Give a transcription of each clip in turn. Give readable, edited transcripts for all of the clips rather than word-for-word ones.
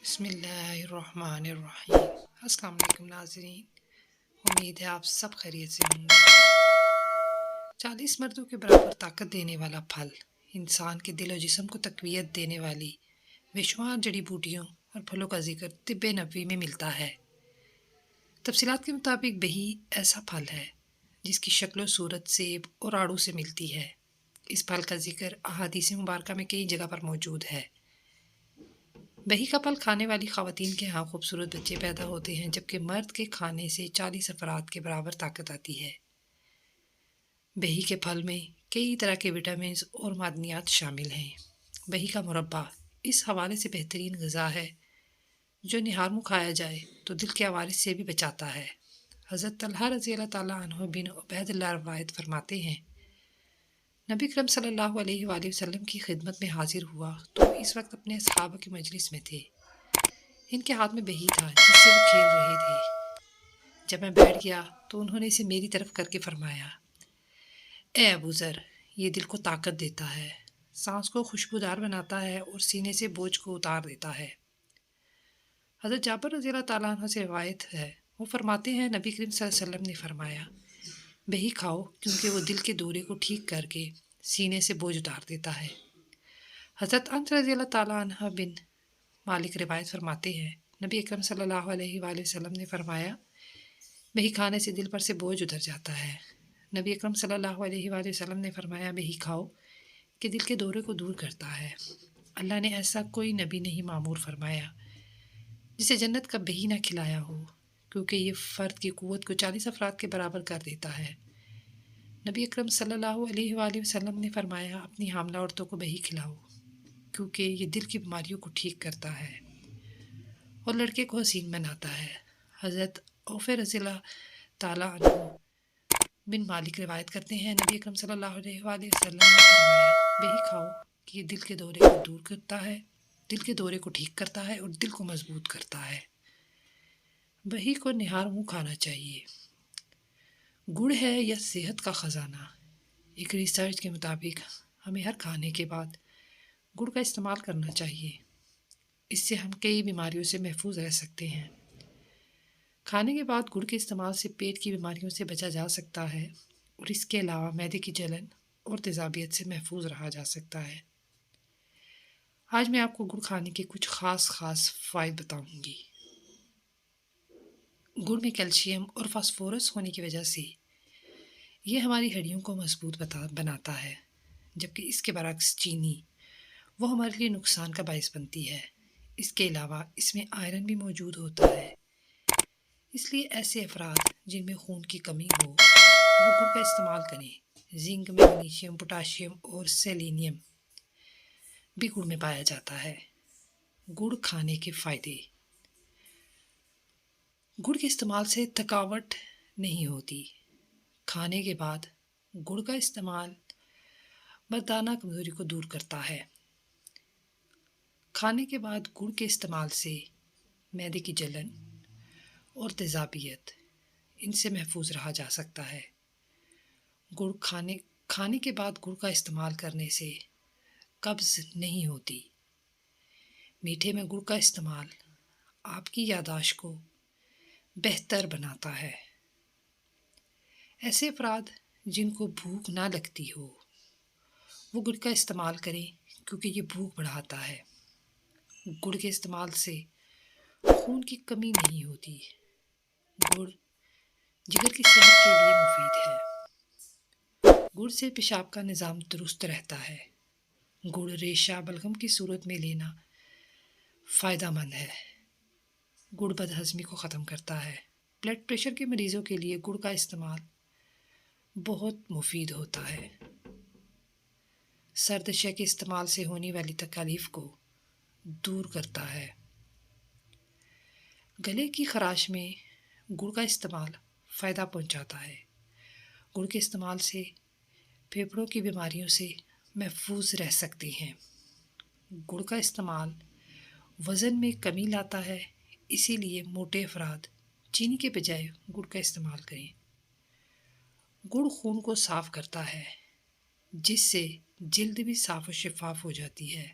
بسم اللہ الرحمن الرحیم۔ السلام علیکم ناظرین، امید ہے آپ سب خیریت سے ہوں گے۔ 40 مردوں کے برابر طاقت دینے والا پھل، انسان کے دل و جسم کو تقویت دینے والی بے شمار جڑی بوٹیوں اور پھلوں کا ذکر طب نبوی میں ملتا ہے۔ تفصیلات کے مطابق بہی ایسا پھل ہے جس کی شکل و صورت سیب اور آڑو سے ملتی ہے۔ اس پھل کا ذکر احادیث مبارکہ میں کئی جگہ پر موجود ہے۔ بہی کا پھل کھانے والی خواتین کے ہاں خوبصورت بچے پیدا ہوتے ہیں، جبکہ مرد کے کھانے سے 40 افراد کے برابر طاقت آتی ہے۔ بہی کے پھل میں کئی طرح کے وٹامنز اور معدنیات شامل ہیں۔ بہی کا مربع اس حوالے سے بہترین غذا ہے جو نہار منہ کھایا جائے تو دل کے عوارض سے بھی بچاتا ہے۔ حضرت طلحہ رضی اللہ تعالیٰ عنہ بن عبید اللہ روایت فرماتے ہیں، نبی کرم صلی اللہ علیہ وآلہ وسلم کی خدمت میں حاضر ہوا تو اس وقت اپنے اصحابہ کی مجلس میں تھے۔ ان کے ہاتھ میں بہی تھا جس سے وہ کھیل رہے تھے۔ جب میں بیٹھ گیا تو انہوں نے اسے میری طرف کر کے فرمایا، اے ابو ذر، یہ دل کو طاقت دیتا ہے، سانس کو خوشبودار بناتا ہے اور سینے سے بوجھ کو اتار دیتا ہے۔ حضرت جابر رضی اللہ تعالیٰ عنہ سے روایت ہے، وہ فرماتے ہیں نبی کریم صلی اللہ علیہ وسلم نے فرمایا، بہی کھاؤ کیونکہ وہ دل کے دورے کو ٹھیک کر کے سینے سے بوجھ اتار دیتا ہے۔ حضرت انس رضی اللہ تعالیٰ عنہ بن مالک روایت فرماتے ہیں، نبی اکرم صلی اللہ علیہ وآلہ وسلم نے فرمایا، بہی کھانے سے دل پر سے بوجھ اتر جاتا ہے۔ نبی اکرم صلی اللہ علیہ وآلہ وسلم نے فرمایا، بہی کھاؤ کہ دل کے دورے کو دور کرتا ہے۔ اللہ نے ایسا کوئی نبی نہیں معمور فرمایا جسے جنت کا بہی نہ کھلایا ہو، کیونکہ یہ فرد کی قوت کو 40 افراد کے برابر کر دیتا ہے۔ نبی اکرم صلی اللہ علیہ وآلہ وسلم نے فرمایا، اپنی حاملہ عورتوں کو بہی کھلاؤ کیونکہ یہ دل کی بیماریوں کو ٹھیک کرتا ہے اور لڑکے کو حسین بناتا ہے۔ حضرت عوف رضی اللہ تعالیٰ عنہ بن مالک روایت کرتے ہیں، نبی اکرم صلی اللہ علیہ وآلہ وسلم نے فرمایا، بہی کھاؤ کہ یہ دل کے دورے کو دور کرتا ہے، دل کے دورے کو ٹھیک کرتا ہے اور دل کو مضبوط کرتا ہے۔ بہی کو نہار منہ کھانا چاہیے۔ گڑ ہے یا صحت کا خزانہ؟ ایک ریسرچ کے مطابق ہمیں ہر کھانے کے بعد گڑ کا استعمال کرنا چاہیے۔ اس سے ہم کئی بیماریوں سے محفوظ رہ سکتے ہیں۔ کھانے کے بعد گڑ کے استعمال سے پیٹ کی بیماریوں سے بچا جا سکتا ہے اور اس کے علاوہ معدے کی جلن اور تیزابیت سے محفوظ رہا جا سکتا ہے۔ آج میں آپ کو گڑ کھانے کے کچھ خاص فوائد بتاؤں گی۔ گڑ میں کیلشیم اور فاسفورس ہونے کی وجہ سے یہ ہماری ہڈیوں کو مضبوط بناتا ہے، جبکہ اس کے برعکس چینی وہ ہمارے لیے نقصان کا باعث بنتی ہے۔ اس کے علاوہ اس میں آئرن بھی موجود ہوتا ہے، اس لیے ایسے افراد جن میں خون کی کمی ہو وہ گڑ کا استعمال کریں۔ زنک، میگنیشیم، پوٹاشیم اور سیلینیم بھی گڑ میں پایا جاتا ہے۔ گڑ کھانے کے فائدے۔ گڑ کے استعمال سے تھکاوٹ نہیں ہوتی۔ کھانے کے بعد گڑ کا استعمال مردانہ کمزوری کو دور کرتا ہے۔ کھانے کے بعد گڑ کے استعمال سے معدے کی جلن اور تیزابیت ان سے محفوظ رہا جا سکتا ہے۔ گڑ کھانے کے بعد گڑ کا استعمال کرنے سے قبض نہیں ہوتی۔ میٹھے میں گڑ کا استعمال آپ کی یادداشت کو بہتر بناتا ہے۔ ایسے افراد جن کو بھوک نہ لگتی ہو وہ گڑ کا استعمال کریں کیونکہ یہ بھوک بڑھاتا ہے۔ گڑ کے استعمال سے خون کی کمی نہیں ہوتی۔ گڑ جگر کی صحت کے لیے مفید ہے۔ گڑ سے پیشاب کا نظام درست رہتا ہے۔ گڑ ریشہ بلغم کی صورت میں لینا فائدہ مند ہے۔ گڑ بد ہضمی کو ختم کرتا ہے۔ بلڈ پریشر کے مریضوں کے لیے گڑ کا استعمال بہت مفید ہوتا ہے۔ سرد اشیاء کے استعمال سے ہونے والی تکالیف کو دور کرتا ہے۔ گلے کی خراش میں گڑ کا استعمال فائدہ پہنچاتا ہے۔ گڑ کے استعمال سے پھیپھڑوں کی بیماریوں سے محفوظ رہ سکتے ہیں۔ گڑ کا استعمال وزن میں کمی لاتا ہے، اسی لیے موٹے افراد چینی کے بجائے گڑ کا استعمال کریں۔ گڑ خون کو صاف کرتا ہے، جس سے جلد بھی صاف و شفاف ہو جاتی ہے۔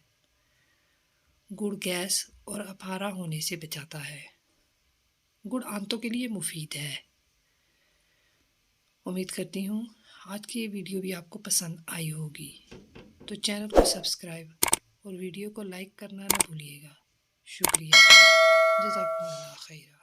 گڑ گیس اور اپہارا ہونے سے بچاتا ہے۔ گڑ آنتوں کے لیے مفید ہے۔ امید کرتی ہوں آج کی یہ ویڈیو بھی آپ کو پسند آئی ہوگی، تو چینل کو سبسکرائب اور ویڈیو کو لائک کرنا نہ بھولیے گا۔ شکریہ، جزاکم اللہ خیر۔